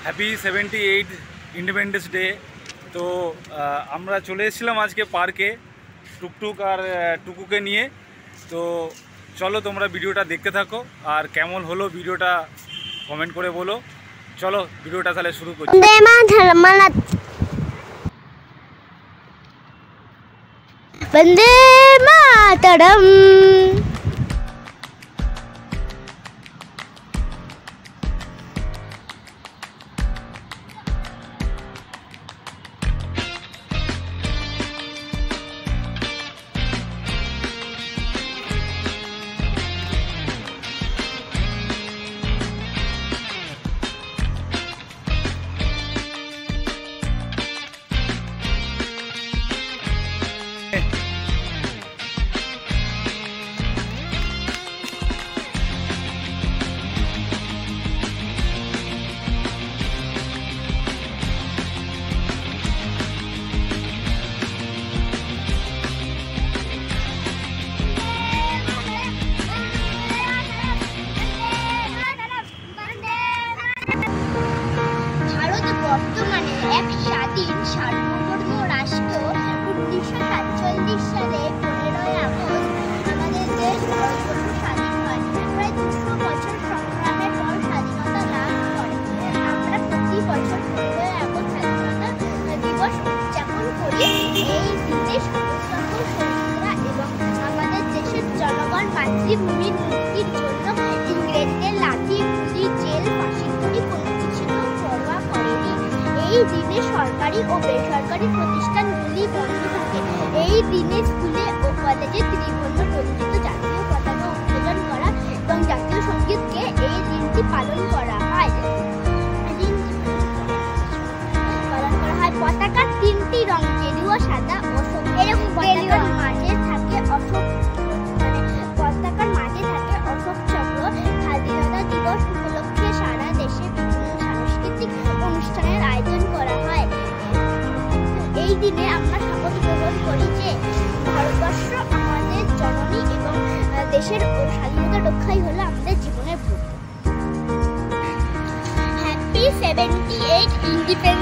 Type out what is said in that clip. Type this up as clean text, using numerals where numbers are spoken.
Happy 78 independence day. তো আমরা চলে এসেছিলাম আজকে পার্কে টুকটুক আর টুকুকে নিয়ে। তো চলো তোমরা ভিডিওটা দেখতে থাকো, আর কেমন হলো ভিডিওটা কমেন্ট করে বলো। চলো ভিডিওটা তাহলে শুরু করি। বন্দে মাতরম। বর্তমানে এক স্বাধীন সার্বভৌম রাষ্ট্র। 1947 সালে 15ই আগস্ট আমাদের দেশ ভারতবর্ষ স্বাধীন হয়। প্রায় 200 বছর সংগ্রামের পর স্বাধীনতা লাভ করে। আমরা প্রতি বছর 15ই আগস্ট স্বাধীনতা দিবস উদযাপন করি। এই দিনে সমস্ত শহীদরা এবং আমাদের দেশের জনগণ মাতৃভূমির মুক্তির জন্য ইংরেজদের লাঠি, গুলি, জেল, ফাঁসি গুলি কোনো কিছু পরোয়া করেনি। এই দিনে সরকারি ও বেসরকারি প্রতিষ্ঠানগুলি বন্ধ থাকে। এই দিনে স্কুলে ও কলেজে ত্রিবর্ণ রঞ্জিত জাতীয় পতাকা উত্তোলন করা এবং জাতীয় সঙ্গীতকে এই দিনটি পালন করা হয়। পতাকার 3টি রং, গেরুয়া, সাদা ও সবুজ। পতাকার মাঝে থাকে অশোক চক্র। স্বাধীনতা দিবস উপলক্ষে সারা দেশে বিভিন্ন সাংস্কৃতিক অনুষ্ঠানের আয়োজন করা হয়। এই দিনে আমরা শপথ গ্রহণ করি যে ভারতবর্ষ আমাদের জননী এবং দেশের স্বাধীনতা রক্ষাই হলো আমাদের জীবনের ব্রত। Happy 78 independence